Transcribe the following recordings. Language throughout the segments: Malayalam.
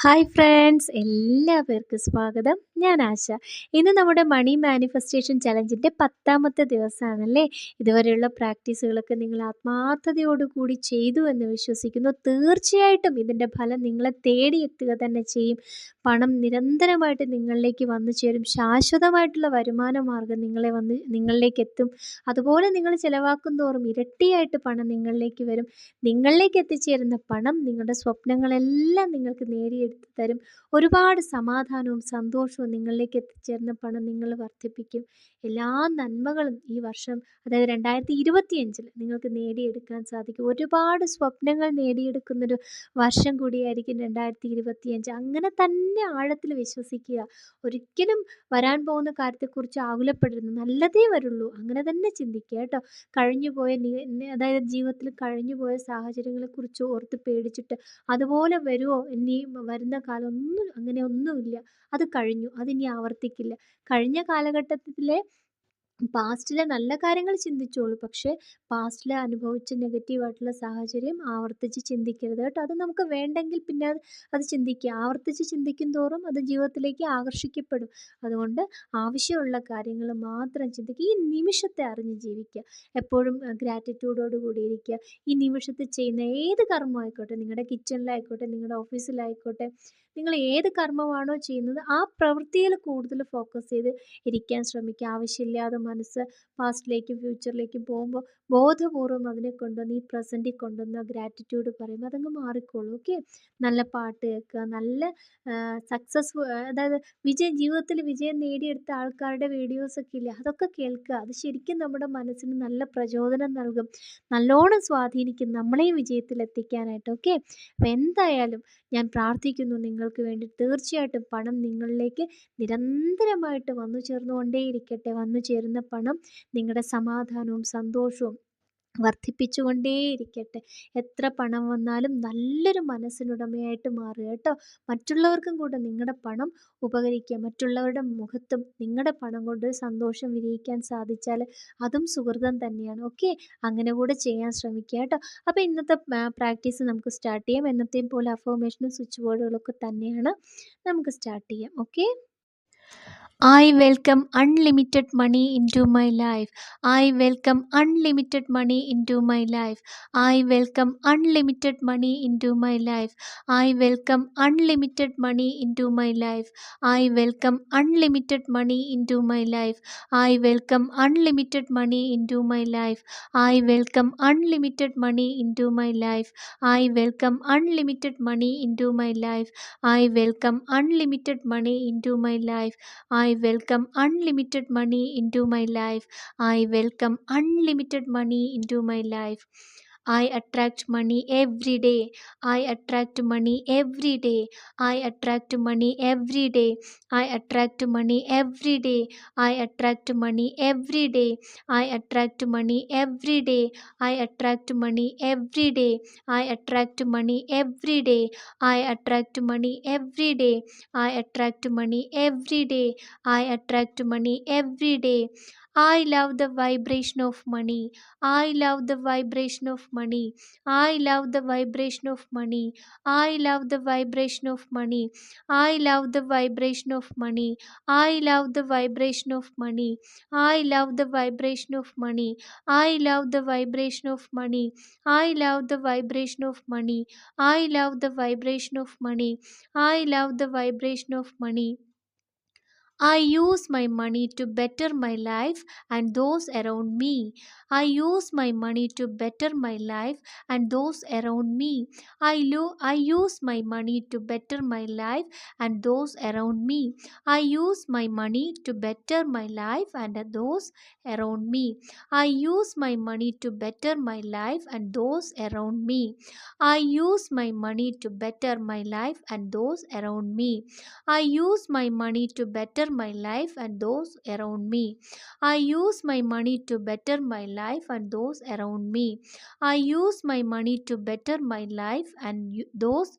ഹായ് ഫ്രണ്ട്സ്, എല്ലാവർക്കും സ്വാഗതം. ഞാൻ ആശ. ഇന്ന് നമ്മുടെ മണി മാനിഫെസ്റ്റേഷൻ ചലഞ്ചിൻ്റെ 10ാമത്തെ ദിവസമാണല്ലേ. ഇതുവരെയുള്ള പ്രാക്ടീസുകളൊക്കെ നിങ്ങൾ ആത്മാർത്ഥതയോടുകൂടി ചെയ്തു എന്ന് വിശ്വസിക്കുന്നു. തീർച്ചയായിട്ടും ഇതിൻ്റെ ഫലം നിങ്ങളെ തേടിയെത്തുക തന്നെ ചെയ്യും. പണം നിരന്തരമായിട്ട് നിങ്ങളിലേക്ക് വന്നു ചേരും. ശാശ്വതമായിട്ടുള്ള വരുമാന മാർഗം നിങ്ങളിലേക്ക് എത്തും. അതുപോലെ നിങ്ങൾ ചിലവാക്കും തോറും ഇരട്ടിയായിട്ട് പണം നിങ്ങളിലേക്ക് വരും. നിങ്ങളിലേക്ക് എത്തിച്ചേരുന്ന പണം നിങ്ങളുടെ സ്വപ്നങ്ങളെല്ലാം നിങ്ങൾക്ക് നേടിയെടുത്ത് തരും. ഒരുപാട് സമാധാനവും സന്തോഷവും നിങ്ങളിലേക്ക് എത്തിച്ചേരുന്ന പണം നിങ്ങൾ വർദ്ധിപ്പിക്കും. എല്ലാ നന്മകളും ഈ വർഷം, അതായത് 2025 നിങ്ങൾക്ക് നേടിയെടുക്കാൻ സാധിക്കും. ഒരുപാട് സ്വപ്നങ്ങൾ നേടിയെടുക്കുന്നൊരു വർഷം കൂടിയായിരിക്കും 2025. അങ്ങനെ തന്നെ ആഴത്തിൽ വിശ്വസിക്കുക. ഒരിക്കലും വരാൻ പോകുന്ന കാര്യത്തെക്കുറിച്ച് ആകുലപ്പെടരുത്. നല്ലതേ വരുള്ളൂ. അങ്ങനെ തന്നെ ചിന്തിക്കുക കേട്ടോ. കഴിഞ്ഞുപോയ അതായത് ജീവിതത്തിൽ കഴിഞ്ഞുപോയ സാഹചര്യങ്ങളെക്കുറിച്ച് ഓർത്ത് പേടിച്ചിട്ട് അതുപോലെ വരുമോ ഇനി വരുന്ന കാലം, അങ്ങനെയൊന്നുമില്ല. അത് കഴിഞ്ഞു. അതിനി ആവർത്തിക്കില്ല. കഴിഞ്ഞ കാലഘട്ടത്തിലെ പാസ്റ്റിലെ നല്ല കാര്യങ്ങൾ ചിന്തിച്ചോളൂ. പക്ഷേ പാസ്റ്റിൽ അനുഭവിച്ച നെഗറ്റീവായിട്ടുള്ള സാഹചര്യം ആവർത്തിച്ച് ചിന്തിക്കരുത് കേട്ടോ. അത് നമുക്ക് വേണ്ടെങ്കിൽ പിന്നെ അത് ചിന്തിക്കുക. ആവർത്തിച്ച് ചിന്തിക്കും തോറും അത് ജീവിതത്തിലേക്ക് ആകർഷിക്കപ്പെടും. അതുകൊണ്ട് ആവശ്യമുള്ള കാര്യങ്ങൾ മാത്രം ചിന്തിക്കുക. ഈ നിമിഷത്തെ അറിഞ്ഞ് ജീവിക്കുക. എപ്പോഴും ഗ്രാറ്റിറ്റ്യൂഡോട് കൂടി ഇരിക്കുക. ഈ നിമിഷത്തിൽ ചെയ്യുന്ന ഏത് കർമ്മമായിക്കോട്ടെ, നിങ്ങളുടെ കിച്ചണിലായിക്കോട്ടെ, നിങ്ങളുടെ ഓഫീസിലായിക്കോട്ടെ, നിങ്ങൾ ഏത് കർമ്മമാണോ ചെയ്യുന്നത് ആ പ്രവൃത്തിയിൽ കൂടുതൽ ഫോക്കസ് ചെയ്ത് ഇരിക്കാൻ ശ്രമിക്കുക. ആവശ്യമില്ലാതെ മനസ്സ് പാസ്റ്റിലേക്കും ഫ്യൂച്ചറിലേക്കും പോകുമ്പോൾ ബോധപൂർവം അതിനെ കൊണ്ടുവന്ന് ഈ പ്രസൻറ്റിൽ കൊണ്ടുവന്ന് ഗ്രാറ്റിറ്റ്യൂഡ് പറയുമ്പോൾ അതങ്ങ് മാറിക്കോളൂ. ഓക്കെ. നല്ല പാട്ട് കേൾക്കുക, നല്ല അതായത് ജീവിതത്തിൽ വിജയം നേടിയെടുത്ത ആൾക്കാരുടെ വീഡിയോസൊക്കെ ഇല്ലേ, അതൊക്കെ കേൾക്കുക. അത് ശരിക്കും നമ്മുടെ മനസ്സിന് നല്ല പ്രചോദനം നൽകും, നല്ലോണം സ്വാധീനിക്കും നമ്മളെയും വിജയത്തിലെത്തിക്കാനായിട്ട്. ഓക്കെ. അപ്പം എന്തായാലും ഞാൻ പ്രാർത്ഥിക്കുന്നു നിങ്ങൾക്ക് വേണ്ടി. തീർച്ചയായിട്ടും പണം നിങ്ങളിലേക്ക് നിരന്തരമായിട്ട് വന്നു ചേർന്നുകൊണ്ടേയിരിക്കട്ടെ. വന്നു ചേരുന്ന പണം നിങ്ങളുടെ സമാധാനവും സന്തോഷവും വർദ്ധിപ്പിച്ചുകൊണ്ടേയിരിക്കട്ടെ. എത്ര പണം വന്നാലും നല്ലൊരു മനസ്സിനുടമയായിട്ട് മാറുക കേട്ടോ. മറ്റുള്ളവർക്കും കൂടെ നിങ്ങളുടെ പണം ഉപകരിക്കുക. മറ്റുള്ളവരുടെ മുഖത്തും നിങ്ങളുടെ പണം കൊണ്ടൊരു സന്തോഷം വിരിയിക്കാൻ സാധിച്ചാൽ അതും സുഹൃതം തന്നെയാണ്. ഓക്കെ. അങ്ങനെ കൂടെ ചെയ്യാൻ ശ്രമിക്കുക കേട്ടോ. അപ്പോൾ ഇന്നത്തെ പ്രാക്ടീസ് നമുക്ക് സ്റ്റാർട്ട് ചെയ്യാം. എന്നത്തെയും പോലെ അഫർമേഷനും സ്വിച്ച് ബോർഡുകളൊക്കെ തന്നെയാണ്. നമുക്ക് സ്റ്റാർട്ട് ചെയ്യാം. Okay. I welcome unlimited money into my life. I welcome unlimited money into my life. I welcome unlimited money into my life. I welcome unlimited money into my life. I welcome unlimited money into my life. I welcome unlimited money into my life. I welcome unlimited money into my life. I welcome unlimited money into my life. I welcome unlimited money into my life. I welcome unlimited money into my life. I welcome unlimited money into my life. I attract money every day. I attract money every day. I attract money every day. I attract money every day. I attract money every day. I attract money every day. I attract money every day. I attract money every day. I attract money every day. I attract money every day. I attract money every day. I love the vibration of money. I love the vibration of money. I love the vibration of money. I love the vibration of money. I love the vibration of money. I love the vibration of money. I love the vibration of money. I love the vibration of money. I love the vibration of money. I love the vibration of money. I love the vibration of money. I use my money to better my life and those around me. I use my money to better my life and those around me. I use my money to better my life and those around me. I use my money to better my life and those around me. I use my money to better my life and those around me. I use my money to better my life and those around me. I use my money to better my life and those around me. I use my money to better my life and those around me. I use my money to better my life and those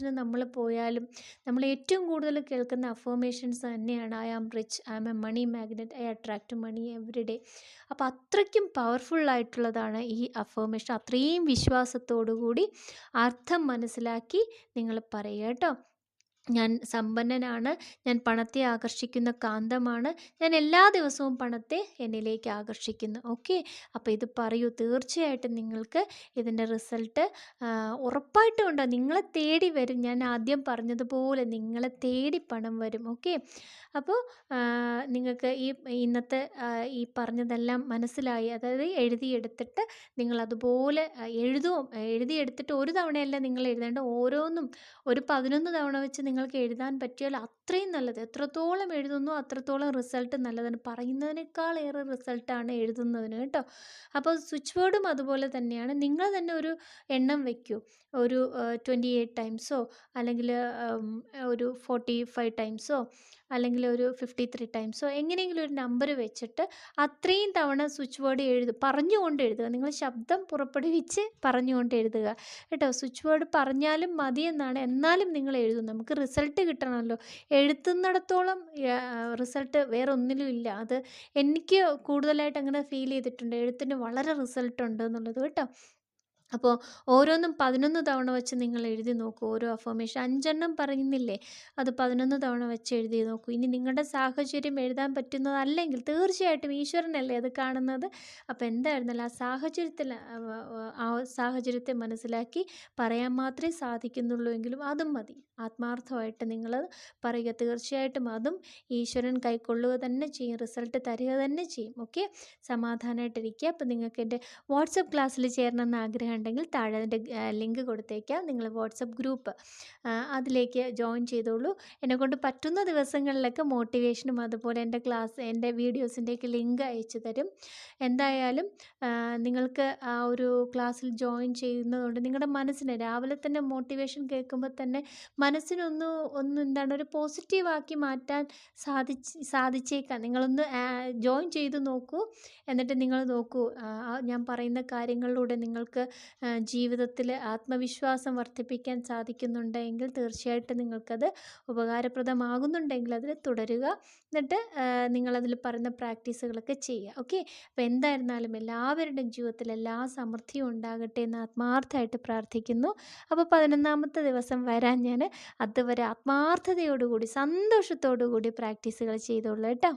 ക്ലാസ്സിന് നമ്മൾ പോയാലും നമ്മൾ ഏറ്റവും കൂടുതൽ കേൾക്കുന്ന അഫർമേഷൻസ് തന്നെയാണ് I am rich, I am a money magnet, I attract money every day. അപ്പോൾ അത്രയ്ക്കും പവർഫുള്ളായിട്ടുള്ളതാണ് ഈ അഫർമേഷൻ. അത്രയും വിശ്വാസത്തോടു കൂടി അർത്ഥം മനസ്സിലാക്കി നിങ്ങൾ പറയുക കേട്ടോ. ഞാൻ സമ്പന്നനാണ്, ഞാൻ പണത്തെ ആകർഷിക്കുന്ന കാന്തമാണ്, ഞാൻ എല്ലാ ദിവസവും പണത്തെ എന്നിലേക്ക് ആകർഷിക്കുന്നു. ഓക്കെ, അപ്പോൾ ഇത് പറയൂ. തീർച്ചയായിട്ടും നിങ്ങൾക്ക് ഇതിൻ്റെ റിസൾട്ട് ഉറപ്പായിട്ടും ഉണ്ടാകും. നിങ്ങളെ തേടി വരും. ഞാൻ ആദ്യം പറഞ്ഞതുപോലെ നിങ്ങളെ തേടി പണം വരും. ഓക്കെ, അപ്പോൾ നിങ്ങൾക്ക് ഇന്നത്തെ ഈ പറഞ്ഞതെല്ലാം മനസ്സിലായി. അതായത് എഴുതിയെടുത്തിട്ട് നിങ്ങളതുപോലെ എഴുതിയെടുത്തിട്ട് ഒരു തവണയല്ല നിങ്ങൾ എഴുതേണ്ട, ഓരോന്നും ഒരു 11 തവണ വെച്ച് നിങ്ങൾക്ക് എഴുതാൻ പറ്റിയാൽ അത്രയും നല്ലത്. എത്രത്തോളം എഴുതുന്നോ അത്രത്തോളം റിസൾട്ട് നല്ലതാണ്. പറയുന്നതിനേക്കാൾ ഏറെ റിസൾട്ടാണ് എഴുതുന്നതിന് കേട്ടോ. അപ്പോൾ സ്വിച്ച് വേർഡും അതുപോലെ തന്നെയാണ്. നിങ്ങൾ തന്നെ ഒരു എണ്ണം വയ്ക്കൂ. ഒരു 28 ടൈംസോ അല്ലെങ്കിൽ ഒരു 45 ടൈംസോ അല്ലെങ്കിൽ ഒരു 53 ടൈംസോ എങ്ങനെയെങ്കിലും ഒരു നമ്പർ വെച്ചിട്ട് അത്രയും തവണ സ്വിച്ച് വേർഡ് പറഞ്ഞുകൊണ്ട് എഴുതുക. നിങ്ങൾ ശബ്ദം പുറപ്പെടുവിച്ച് പറഞ്ഞുകൊണ്ട് എഴുതുക കേട്ടോ. സ്വിച്ച് വേർഡ് പറഞ്ഞാലും മതിയെന്നാണ്, എന്നാലും നിങ്ങൾ എഴുതും. നമുക്ക് റിസൾട്ട് കിട്ടണമല്ലോ. എഴുതുന്നിടത്തോളം റിസൾട്ട് വേറെ ഒന്നിലും ഇല്ല. അത് എനിക്ക് കൂടുതലായിട്ട് അങ്ങനെ ഫീൽ ചെയ്തിട്ടുണ്ട്. എഴുത്തിന് വളരെ റിസൾട്ട് ഉണ്ട് എന്നുള്ളത് കേട്ടോ. അപ്പോൾ ഓരോന്നും 11 തവണ വെച്ച് നിങ്ങൾ എഴുതി നോക്കൂ. ഓരോ അഫർമേഷൻ 5 എണ്ണം പറയുന്നില്ലേ, അത് 11 തവണ വെച്ച് എഴുതി നോക്കൂ. ഇനി നിങ്ങളുടെ സാഹചര്യം എഴുതാൻ പറ്റുന്നതല്ലെങ്കിൽ തീർച്ചയായിട്ടും ഈശ്വരനല്ലേ അത് കാണുന്നത്. അപ്പോൾ എന്തായിരുന്നാലും ആ സാഹചര്യത്തെ മനസ്സിലാക്കി പറയാൻ മാത്രമേ സാധിക്കുന്നുള്ളൂ എങ്കിലും അതും മതി. ആത്മാർത്ഥമായിട്ട് നിങ്ങൾ പറയുക. തീർച്ചയായിട്ടും അതും ഈശ്വരൻ കൈക്കൊള്ളുക തന്നെ ചെയ്യും, റിസൾട്ട് തരിക തന്നെ ചെയ്യും. ഓക്കെ, സമാധാനമായിട്ടിരിക്കുക. അപ്പോൾ നിങ്ങൾക്ക് എൻ്റെ വാട്സപ്പ് ക്ലാസ്സിൽ ചേരണമെന്ന് ആഗ്രഹം ഉണ്ടെങ്കിൽ താഴെ അതിൻ്റെ ലിങ്ക് കൊടുത്തേക്കാം. നിങ്ങൾ വാട്സപ്പ് ഗ്രൂപ്പ് അതിലേക്ക് ജോയിൻ ചെയ്തോളൂ. എന്നെക്കൊണ്ട് പറ്റുന്ന ദിവസങ്ങളിലൊക്കെ മോട്ടിവേഷനും അതുപോലെ എൻ്റെ വീഡിയോസിൻ്റെയൊക്കെ ലിങ്ക് അയച്ചു തരും. എന്തായാലും നിങ്ങൾക്ക് ആ ഒരു ക്ലാസ്സിൽ ജോയിൻ ചെയ്യുന്നതുകൊണ്ട് നിങ്ങളുടെ മനസ്സിനെ രാവിലെ തന്നെ മോട്ടിവേഷൻ കേൾക്കുമ്പോൾ തന്നെ മനസ്സിനൊന്ന് എന്താണ് ഒരു പോസിറ്റീവാക്കി മാറ്റാൻ സാധിച്ചേക്കാം. നിങ്ങളൊന്ന് ജോയിൻ ചെയ്ത് നോക്കൂ. എന്നിട്ട് നിങ്ങൾ നോക്കൂ, ഞാൻ പറയുന്ന കാര്യങ്ങളിലൂടെ നിങ്ങൾക്ക് ജീവിതത്തിൽ ആത്മവിശ്വാസം വർദ്ധിപ്പിക്കാൻ സാധിക്കുന്നുണ്ടെങ്കിൽ തീർച്ചയായിട്ടും നിങ്ങൾക്കത് ഉപകാരപ്രദമാകുന്നുണ്ടെങ്കിൽ അതിൽ തുടരുക. എന്നിട്ട് നിങ്ങളതിൽ പറയുന്ന പ്രാക്ടീസുകളൊക്കെ ചെയ്യുക. ഓക്കെ, അപ്പോൾ എന്തായിരുന്നാലും എല്ലാവരുടെയും ജീവിതത്തിൽ എല്ലാ സമൃദ്ധിയും ഉണ്ടാകട്ടെ എന്ന് ആത്മാർത്ഥമായിട്ട് പ്രാർത്ഥിക്കുന്നു. അപ്പോൾ 11ാമത്തെ ദിവസം വരാൻ ഞാൻ അതുവരെ ആത്മാർത്ഥതയോടുകൂടി സന്തോഷത്തോടു കൂടി പ്രാക്ടീസുകൾ ചെയ്തോളൂ കേട്ടോ.